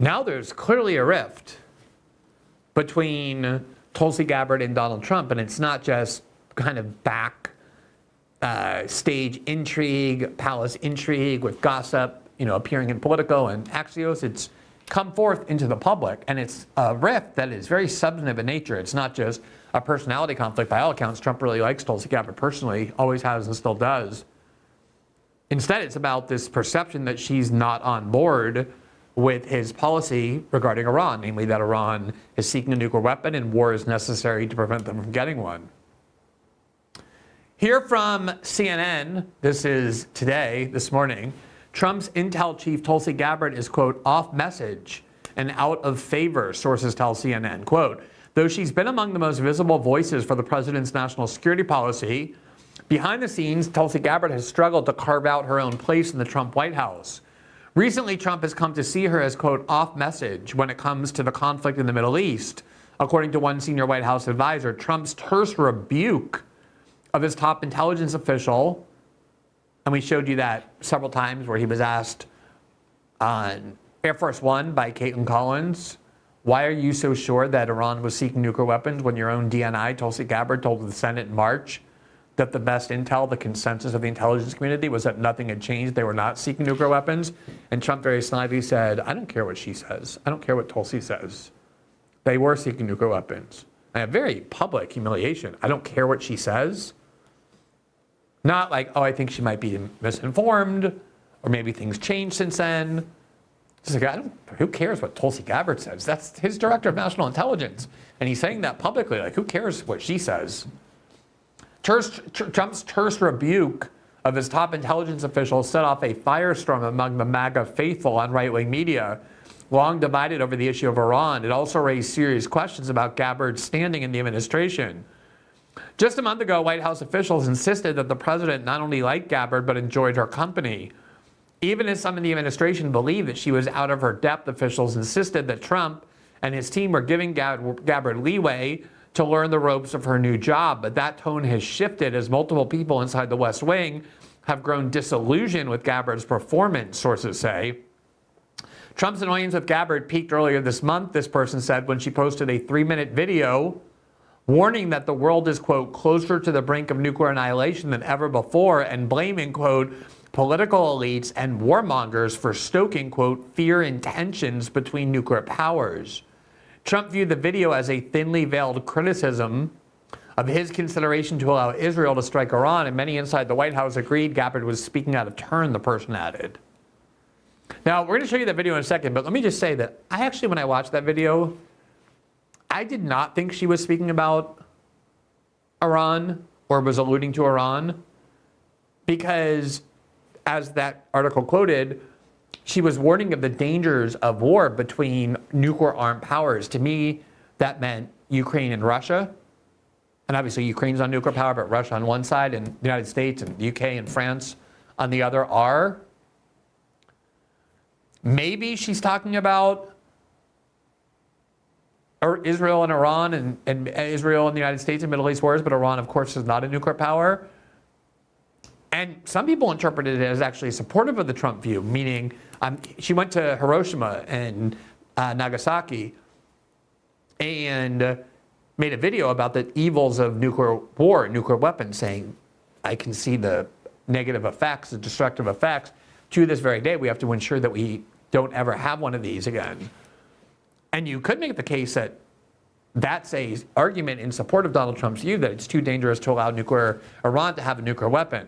Now there's clearly a rift between Tulsi Gabbard and Donald Trump, and it's not just kind of stage intrigue, palace intrigue with gossip, appearing in Politico and Axios. It's come forth into the public, and it's a rift that is very substantive in nature. It's not just a personality conflict. By all accounts, Trump really likes Tulsi Gabbard personally, always has and still does. Instead, it's about this perception that she's not on board with his policy regarding Iran, namely that Iran is seeking a nuclear weapon and war is necessary to prevent them from getting one. Here from CNN, this is today, this morning, Trump's intel chief Tulsi Gabbard is, quote, off message and out of favor, sources tell CNN. Quote, though she's been among the most visible voices for the president's national security policy, behind the scenes, Tulsi Gabbard has struggled to carve out her own place in the Trump White House. Recently, Trump has come to see her as, quote, off message when it comes to the conflict in the Middle East. According to one senior White House advisor, Trump's terse rebuke of his top intelligence official, and we showed you that several times where he was asked on Air Force One by Caitlin Collins, why are you so sure that Iran was seeking nuclear weapons when your own DNI, Tulsi Gabbard, told the Senate in March that the best intel, the consensus of the intelligence community, was that nothing had changed. They were not seeking nuclear weapons. And Trump very snidely said, I don't care what she says. I don't care what Tulsi says. They were seeking nuclear weapons. And a very public humiliation. I don't care what she says. Not like, oh, I think she might be misinformed, or maybe things changed since then. It's like, who cares what Tulsi Gabbard says? That's his director of national intelligence. And he's saying that publicly, like, who cares what she says? Trump's terse rebuke of his top intelligence officials set off a firestorm among the MAGA faithful on right-wing media, long divided over the issue of Iran. It also raised serious questions about Gabbard's standing in the administration. Just a month ago, White House officials insisted that the president not only liked Gabbard, but enjoyed her company. Even as some in the administration believed that she was out of her depth, officials insisted that Trump and his team were giving Gabbard leeway to learn the ropes of her new job. But that tone has shifted as multiple people inside the West Wing have grown disillusioned with Gabbard's performance, sources say. Trump's annoyance with Gabbard peaked earlier this month, this person said, when she posted a 3-minute video warning that the world is, quote, closer to the brink of nuclear annihilation than ever before, and blaming, quote, political elites and warmongers for stoking, quote, fear and tensions between nuclear powers. Trump viewed the video as a thinly veiled criticism of his consideration to allow Israel to strike Iran, and many inside the White House agreed Gabbard was speaking out of turn, the person added. Now, we're going to show you that video in a second, but let me just say that I actually, when I watched that video, I did not think she was speaking about Iran or was alluding to Iran, because, as that article quoted, she was warning of the dangers of war between nuclear-armed powers. To me, that meant Ukraine and Russia. And obviously, Ukraine's on nuclear power, but Russia on one side, and the United States and the UK and France on the other are. Maybe she's talking about Israel and Iran, and Israel and the United States and Middle East wars, but Iran, of course, is not a nuclear power. And some people interpreted it as actually supportive of the Trump view, meaning she went to Hiroshima and Nagasaki and made a video about the evils of nuclear war, nuclear weapons, saying, I can see the negative effects, the destructive effects. To this very day, we have to ensure that we don't ever have one of these again. And you could make the case that that's an argument in support of Donald Trump's view that it's too dangerous to allow Iran to have a nuclear weapon.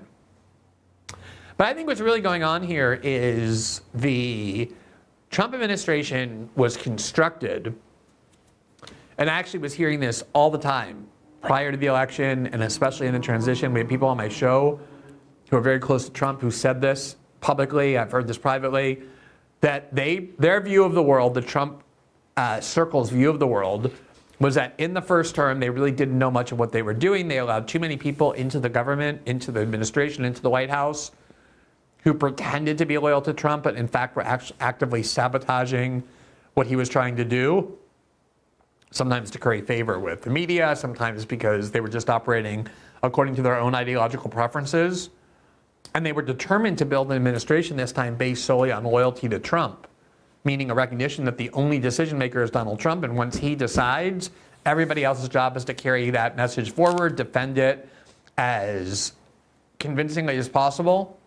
But I think what's really going on here is the Trump administration was constructed, and I actually was hearing this all the time prior to the election, and especially in the transition. We had people on my show who are very close to Trump who said this publicly. I've heard this privately, that their view of the world, the Trump circle's view of the world, was that in the first term, they really didn't know much of what they were doing. They allowed too many people into the government, into the administration, into the White House, who pretended to be loyal to Trump, but in fact were actively sabotaging what he was trying to do, sometimes to curry favor with the media, sometimes because they were just operating according to their own ideological preferences. And they were determined to build an administration this time based solely on loyalty to Trump. meaning a recognition that the only decision maker is Donald Trump, and once he decides, everybody else's job is to carry that message forward, defend it as convincingly as possible,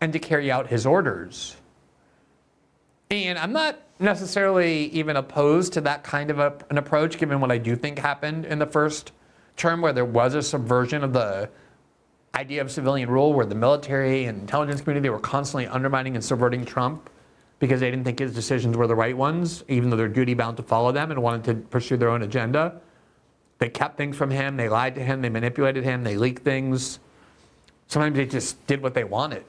and to carry out his orders. And I'm not necessarily even opposed to that kind of an approach, given what I do think happened in the first term, where there was a subversion of the idea of civilian rule, where the military and intelligence community were constantly undermining and subverting Trump because they didn't think his decisions were the right ones, even though they're duty-bound to follow them and wanted to pursue their own agenda. They kept things from him, they lied to him, they manipulated him, they leaked things. Sometimes they just did what they wanted.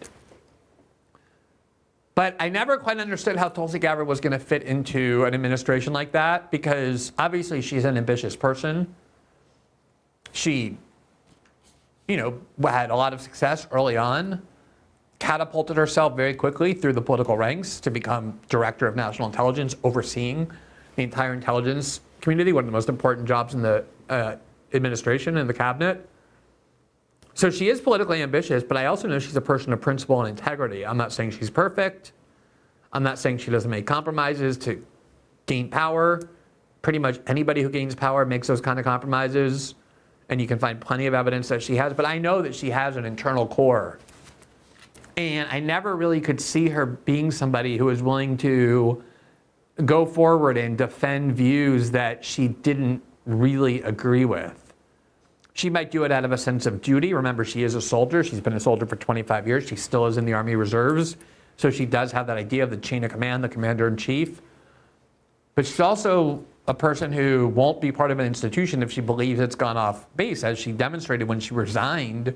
But I never quite understood how Tulsi Gabbard was going to fit into an administration like that, because obviously she's an ambitious person. She, had a lot of success early on, catapulted herself very quickly through the political ranks to become Director of National Intelligence, overseeing the entire intelligence community, one of the most important jobs in the administration and the cabinet. So she is politically ambitious, but I also know she's a person of principle and integrity. I'm not saying she's perfect. I'm not saying she doesn't make compromises to gain power. Pretty much anybody who gains power makes those kind of compromises, and you can find plenty of evidence that she has. But I know that she has an internal core. And I never really could see her being somebody who is willing to go forward and defend views that she didn't really agree with. She might do it out of a sense of duty. Remember, she is a soldier. She's been a soldier for 25 years. She still is in the Army Reserves. So she does have that idea of the chain of command, the commander-in-chief. But she's also a person who won't be part of an institution if she believes it's gone off base, as she demonstrated when she resigned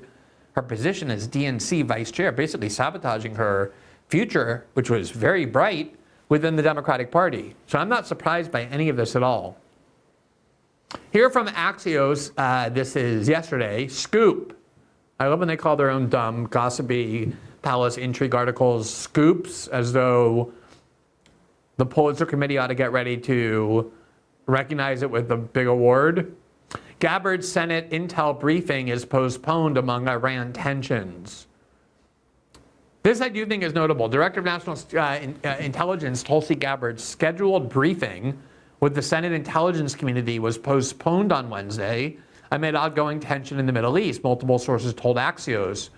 her position as DNC vice chair, basically sabotaging her future, which was very bright, within the Democratic Party. So I'm not surprised by any of this at all. Here from Axios, this is yesterday, Scoop. I love when they call their own dumb, gossipy, palace intrigue articles scoops, as though the Pulitzer Committee ought to get ready to recognize it with a big award. Gabbard's Senate intel briefing is postponed among Iran tensions. This I do think is notable. Director of National Intelligence Tulsi Gabbard's scheduled briefing with the Senate intelligence community was postponed on Wednesday amid ongoing tension in the Middle East, multiple sources told Axios.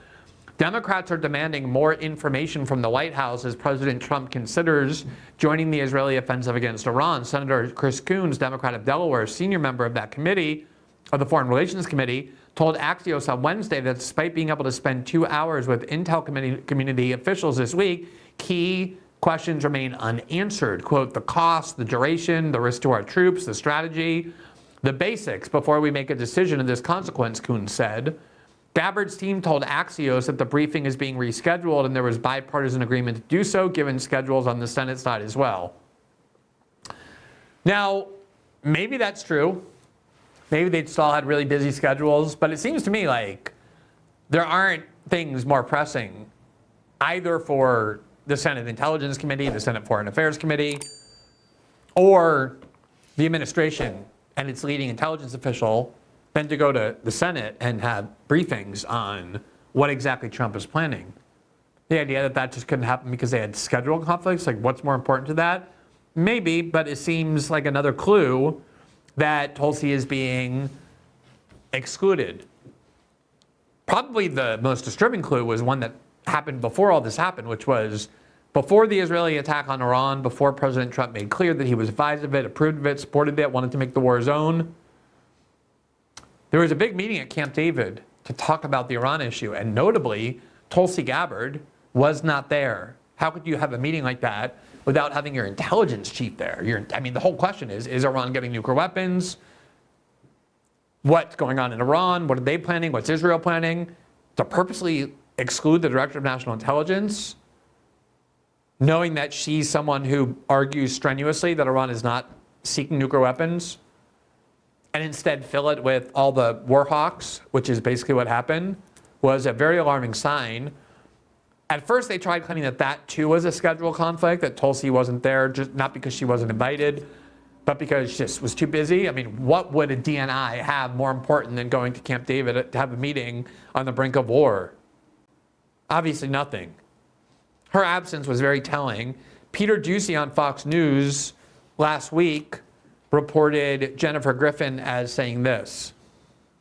Democrats are demanding more information from the White House as President Trump considers joining the Israeli offensive against Iran. Senator Chris Coons, Democrat of Delaware, senior member of that committee, of the Foreign Relations Committee, told Axios on Wednesday that despite being able to spend 2 hours with intel community officials this week, key questions remain unanswered. Quote, the cost, the duration, the risk to our troops, the strategy, the basics before we make a decision of this consequence, Coons said. Gabbard's team told Axios that the briefing is being rescheduled and there was bipartisan agreement to do so, given schedules on the Senate side as well. Now, maybe that's true. Maybe they still had really busy schedules, but it seems to me like there aren't things more pressing either for the Senate Intelligence Committee, the Senate Foreign Affairs Committee, or the administration and its leading intelligence official than to go to the Senate and have briefings on what exactly Trump is planning. The idea that that just couldn't happen because they had schedule conflicts, like what's more important to that? Maybe, but it seems like another clue that Tulsi is being excluded. Probably the most disturbing clue was one that happened before all this happened, which was before the Israeli attack on Iran, before President Trump made clear that he was advised of it, approved of it, supported it, wanted to make the war his own. There was a big meeting at Camp David to talk about the Iran issue, and notably, Tulsi Gabbard was not there. How could you have a meeting like that without having your intelligence chief there? The whole question is Iran getting nuclear weapons? What's going on in Iran? What are they planning? What's Israel planning? To purposely exclude the Director of National Intelligence, knowing that she's someone who argues strenuously that Iran is not seeking nuclear weapons, and instead fill it with all the war hawks, which is basically what happened, was a very alarming sign. At first, they tried claiming that that too was a schedule conflict, that Tulsi wasn't there, just not because she wasn't invited, but because she just was too busy. I mean, what would a DNI have more important than going to Camp David to have a meeting on the brink of war? Obviously nothing. Her absence was very telling. Peter Doocy on Fox News last week reported Jennifer Griffin as saying this.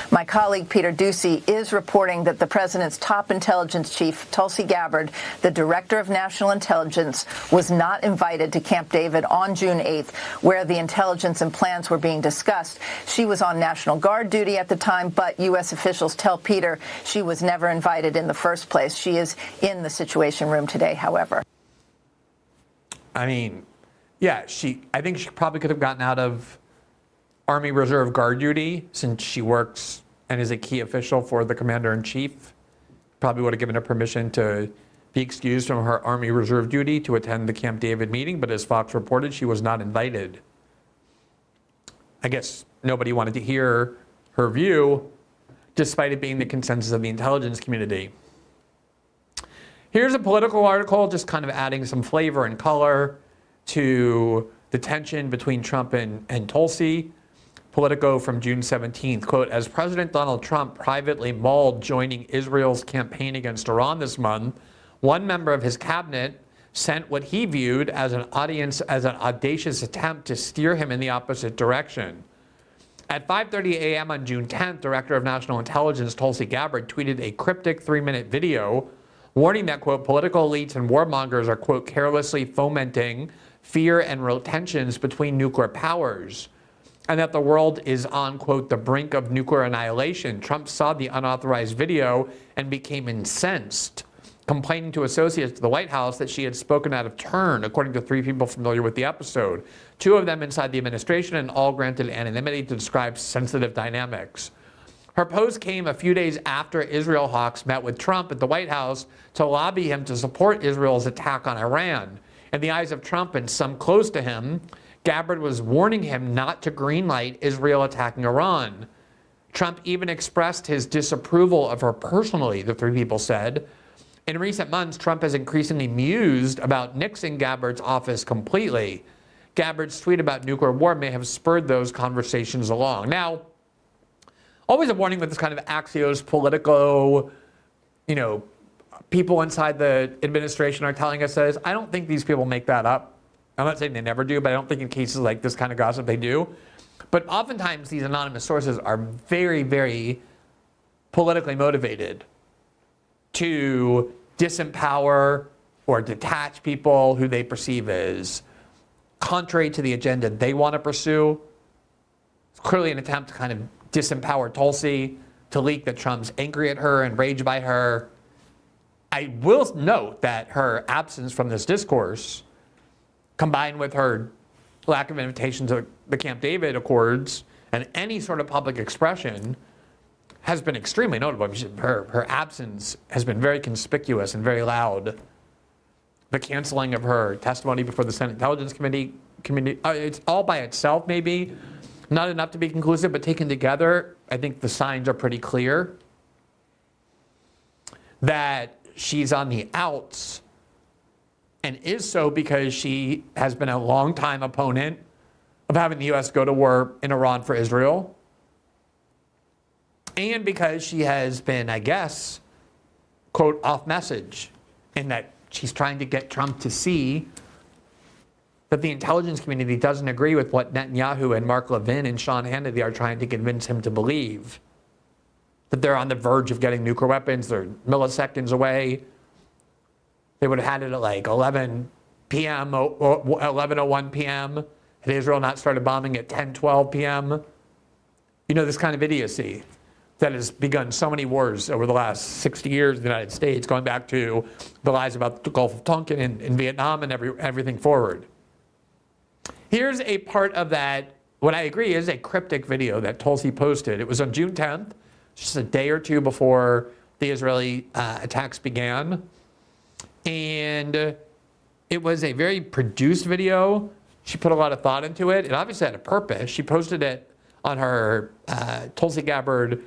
My colleague Peter Doocy is reporting that the president's top intelligence chief, Tulsi Gabbard, the director of national intelligence, was not invited to Camp David on June 8th, where the intelligence and plans were being discussed. She was on National Guard duty at the time, but U.S. officials tell Peter she was never invited in the first place. She is in the Situation Room today, however. I mean, yeah, I think she probably could have gotten out of Army Reserve Guard duty since she works and is a key official for the commander-in-chief. Probably would have given her permission to be excused from her Army Reserve duty to attend the Camp David meeting, but as Fox reported, she was not invited. I guess nobody wanted to hear her view, despite it being the consensus of the intelligence community. Here's a political article just kind of adding some flavor and color to the tension between Trump and Tulsi. Politico from June 17th, quote, as President Donald Trump privately mulled joining Israel's campaign against Iran this month, one member of his cabinet sent what he viewed as an audacious attempt to steer him in the opposite direction. At 5:30 a.m. on June 10th, Director of National Intelligence Tulsi Gabbard tweeted a cryptic 3-minute video warning that, quote, political elites and warmongers are, quote, carelessly fomenting fear and tensions between nuclear powers, and that the world is on, quote, the brink of nuclear annihilation. Trump saw the unauthorized video and became incensed, complaining to associates at the White House that she had spoken out of turn, according to 3 people familiar with the episode, 2 of them inside the administration, and all granted anonymity to describe sensitive dynamics. Her post came a few days after Israel hawks met with Trump at the White House to lobby him to support Israel's attack on Iran. In the eyes of Trump and some close to him, Gabbard was warning him not to greenlight Israel attacking Iran. Trump even expressed his disapproval of her personally, the 3 people said. In recent months, Trump has increasingly mused about nixing Gabbard's office completely. Gabbard's tweet about nuclear war may have spurred those conversations along. Now, always a warning with this kind of Axios Politico, people inside the administration are telling us this. I don't think these people make that up. I'm not saying they never do, but I don't think in cases like this kind of gossip they do. But oftentimes these anonymous sources are very, very politically motivated to disempower or detach people who they perceive as contrary to the agenda they want to pursue. It's clearly an attempt to kind of disempower Tulsi, to leak that Trump's angry at her and raged by her. I will note that her absence from this discourse, combined with her lack of invitation to the Camp David Accords and any sort of public expression, has been extremely notable. Her absence has been very conspicuous and very loud. The canceling of her testimony before the Senate Intelligence Committee, it's all by itself maybe not enough to be conclusive, but taken together, I think the signs are pretty clear that she's on the outs, and is so because she has been a longtime opponent of having the U.S. go to war in Iran for Israel, and because she has been, I guess, quote, off message, in that she's trying to get Trump to see that the intelligence community doesn't agree with what Netanyahu and Mark Levin and Sean Hannity are trying to convince him to believe. That they're on the verge of getting nuclear weapons, they're milliseconds away. They would have had it at like 11 p.m., or 11:01 p.m., had Israel not started bombing at 10:12 p.m. This kind of idiocy that has begun so many wars over the last 60 years in the United States, going back to the lies about the Gulf of Tonkin and Vietnam and everything forward. Here's a part of that, what I agree is a cryptic video that Tulsi posted. It was on June 10th, just a day or two before the Israeli attacks began. And it was a very produced video. She put a lot of thought into it. It obviously had a purpose. She posted it on her Tulsi Gabbard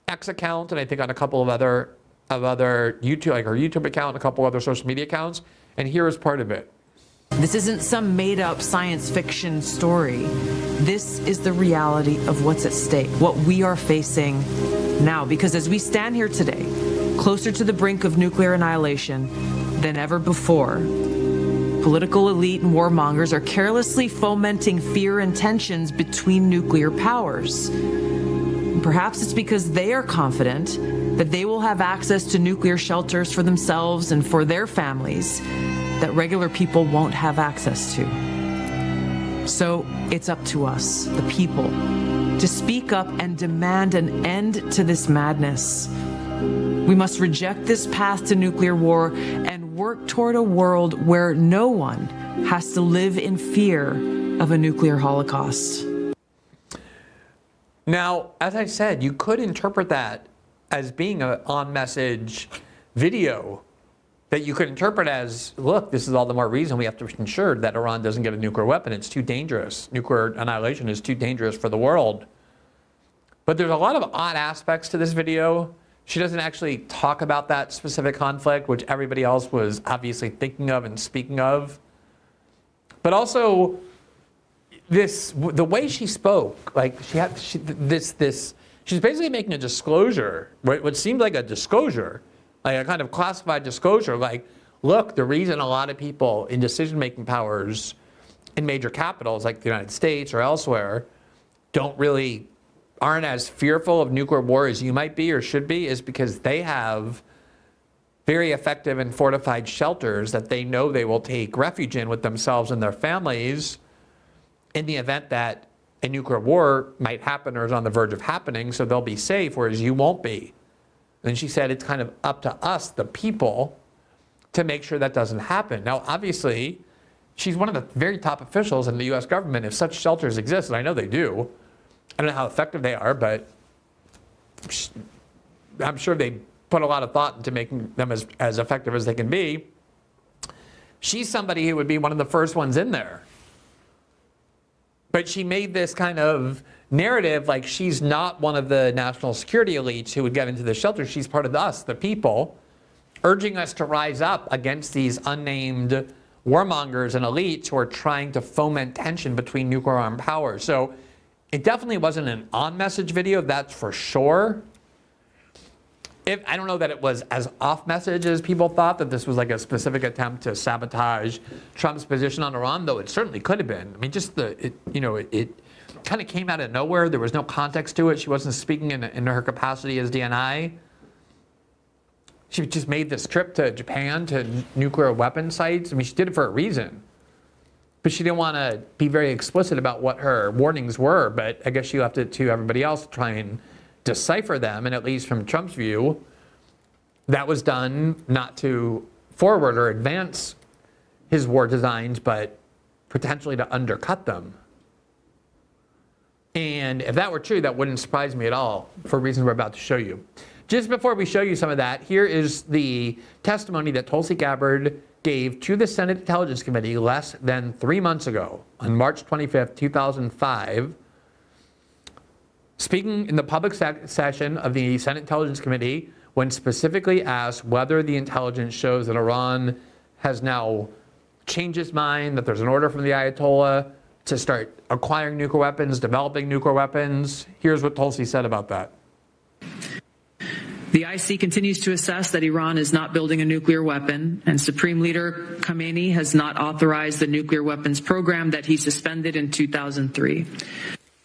X account, and I think on a couple of other YouTube, like her YouTube account and a couple other social media accounts. And here is part of it. This isn't some made-up science fiction story. This is the reality of what's at stake, what we are facing now. Because as we stand here today, closer to the brink of nuclear annihilation than ever before, political elite and warmongers are carelessly fomenting fear and tensions between nuclear powers. Perhaps it's because they are confident that they will have access to nuclear shelters for themselves and for their families that regular people won't have access to. So it's up to us, the people, to speak up and demand an end to this madness. We must reject this path to nuclear war and work toward a world where no one has to live in fear of a nuclear holocaust. Now, as I said, you could interpret that as being an on-message video that you could interpret as, look, this is all the more reason we have to ensure that Iran doesn't get a nuclear weapon. It's too dangerous. Nuclear annihilation is too dangerous for the world. But there's a lot of odd aspects to this video. She doesn't actually talk about that specific conflict, which everybody else was obviously thinking of and speaking of. But also, the way she spoke, like she's basically making a disclosure, what seemed like a disclosure, like a kind of classified disclosure, like, look, the reason a lot of people in decision-making powers in major capitals like the United States or elsewhere aren't as fearful of nuclear war as you might be or should be is because they have very effective and fortified shelters that they know they will take refuge in with themselves and their families in the event that a nuclear war might happen or is on the verge of happening, so they'll be safe, whereas you won't be. And she said it's kind of up to us, the people, to make sure that doesn't happen. Now, obviously, she's one of the very top officials in the U.S. government. If such shelters exist, and I know they do, I don't know how effective they are, but I'm sure they put a lot of thought into making them as effective as they can be. She's somebody who would be one of the first ones in there. But she made this kind of narrative like she's not one of the national security elites who would get into the shelter. She's part of us, the people, urging us to rise up against these unnamed warmongers and elites who are trying to foment tension between nuclear armed powers. So it definitely wasn't an on-message video, that's for sure. I don't know that it was as off-message as people thought, that this was like a specific attempt to sabotage Trump's position on Iran, though it certainly could have been. I mean, just it kind of came out of nowhere. There was no context to it. She wasn't speaking in her capacity as DNI. She just made this trip to Japan to nuclear weapon sites. I mean, she did it for a reason. But she didn't want to be very explicit about what her warnings were, but I guess she left it to everybody else to try and decipher them, and at least from Trump's view, that was done not to forward or advance his war designs, but potentially to undercut them. And if that were true, that wouldn't surprise me at all, for reasons we're about to show you. Just before we show you some of that, here is the testimony that Tulsi Gabbard gave to the Senate Intelligence Committee less than 3 months ago, on March 25th, 2005, speaking in the public session of the Senate Intelligence Committee when specifically asked whether the intelligence shows that Iran has now changed its mind, that there's an order from the Ayatollah to start acquiring nuclear weapons, developing nuclear weapons. Here's what Tulsi said about that. The IC continues to assess that Iran is not building a nuclear weapon, and Supreme Leader Khamenei has not authorized the nuclear weapons program that he suspended in 2003.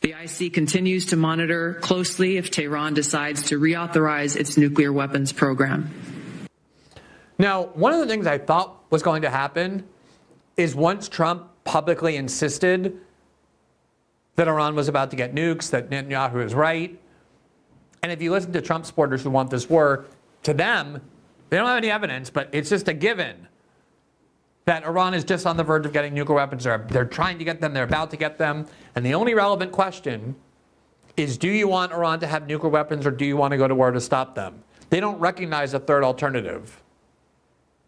The IC continues to monitor closely if Tehran decides to reauthorize its nuclear weapons program. Now, one of the things I thought was going to happen is once Trump publicly insisted that Iran was about to get nukes, that Netanyahu is right, and if you listen to Trump supporters who want this war, to them, they don't have any evidence, but it's just a given that Iran is just on the verge of getting nuclear weapons. They're trying to get them, they're about to get them. And the only relevant question is, do you want Iran to have nuclear weapons or do you want to go to war to stop them? They don't recognize a third alternative,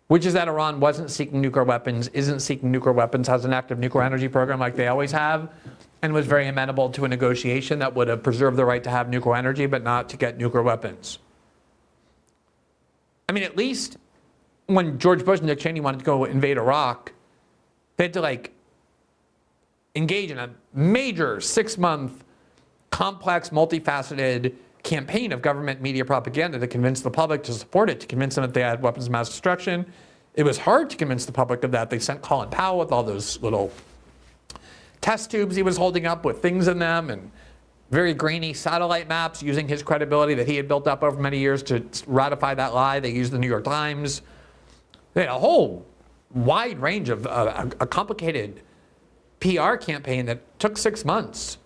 which is that Iran wasn't seeking nuclear weapons, isn't seeking nuclear weapons, has an active nuclear energy program like they always have, and was very amenable to a negotiation that would have preserved the right to have nuclear energy but not to get nuclear weapons. I mean, at least when George Bush and Dick Cheney wanted to go invade Iraq, they had to engage in a major 6-month, complex, multifaceted campaign of government media propaganda to convince the public to support it, to convince them that they had weapons of mass destruction, it was hard to convince the public of that. They sent Colin Powell with all those little test tubes he was holding up with things in them and very grainy satellite maps using his credibility that he had built up over many years to ratify that lie. They used the New York Times. They had a whole wide range of a complicated PR campaign that took 6 months.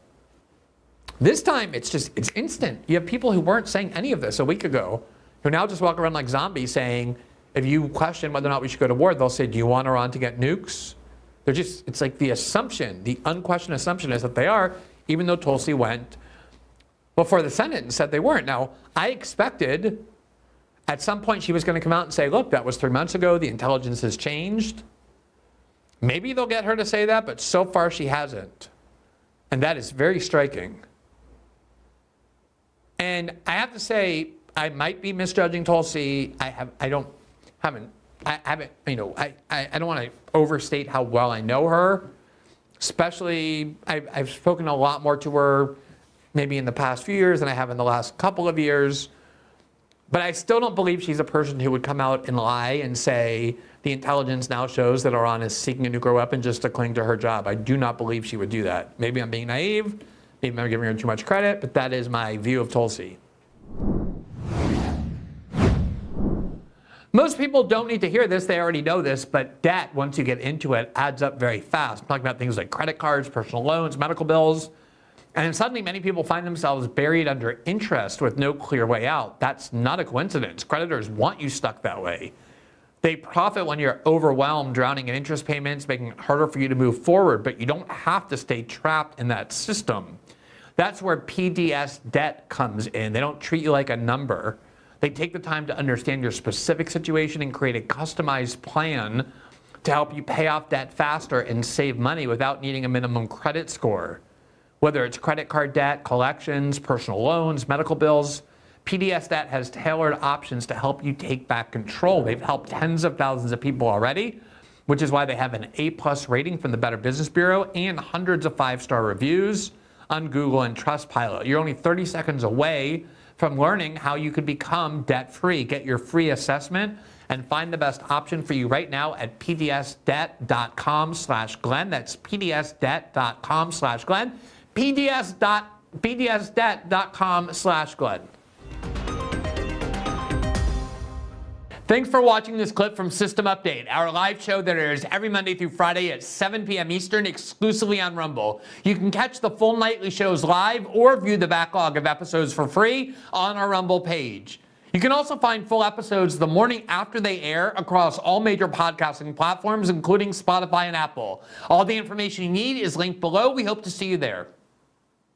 This time, it's instant. You have people who weren't saying any of this a week ago who now just walk around like zombies saying, if you question whether or not we should go to war, they'll say, do you want Iran to get nukes? It's like the assumption, the unquestioned assumption is that they are, even though Tulsi went before the Senate and said they weren't. Now, I expected at some point she was going to come out and say, look, that was 3 months ago. The intelligence has changed. Maybe they'll get her to say that, but so far she hasn't. And that is very striking. And I have to say, I might be misjudging Tulsi. I don't want to overstate how well I know her. Especially, I've spoken a lot more to her maybe in the past few years than I have in the last couple of years. But I still don't believe she's a person who would come out and lie and say the intelligence now shows that Iran is seeking a nuclear weapon just to cling to her job. I do not believe she would do that. Maybe I'm being naive. Maybe I'm giving her too much credit, but that is my view of Tulsi. Most people don't need to hear this. They already know this, but debt, once you get into it, adds up very fast. I'm talking about things like credit cards, personal loans, medical bills. And then suddenly many people find themselves buried under interest with no clear way out. That's not a coincidence. Creditors want you stuck that way. They profit when you're overwhelmed, drowning in interest payments, making it harder for you to move forward, but you don't have to stay trapped in that system. That's where PDS debt comes in. They don't treat you like a number. They take the time to understand your specific situation and create a customized plan to help you pay off debt faster and save money without needing a minimum credit score. Whether it's credit card debt, collections, personal loans, medical bills, PDS Debt has tailored options to help you take back control. They've helped tens of thousands of people already, which is why they have an A+ rating from the Better Business Bureau and hundreds of 5-star reviews on Google and Trustpilot. You're only 30 seconds away from learning how you could become debt-free. Get your free assessment and find the best option for you right now at pdsdebt.com/Glenn. That's pdsdebt.com/Glenn. pdsdebt.com/Glenn. Thanks for watching this clip from System Update, our live show that airs every Monday through Friday at 7 p.m. Eastern exclusively on Rumble. You can catch the full nightly shows live or view the backlog of episodes for free on our Rumble page. You can also find full episodes the morning after they air across all major podcasting platforms, including Spotify and Apple. All the information you need is linked below. We hope to see you there.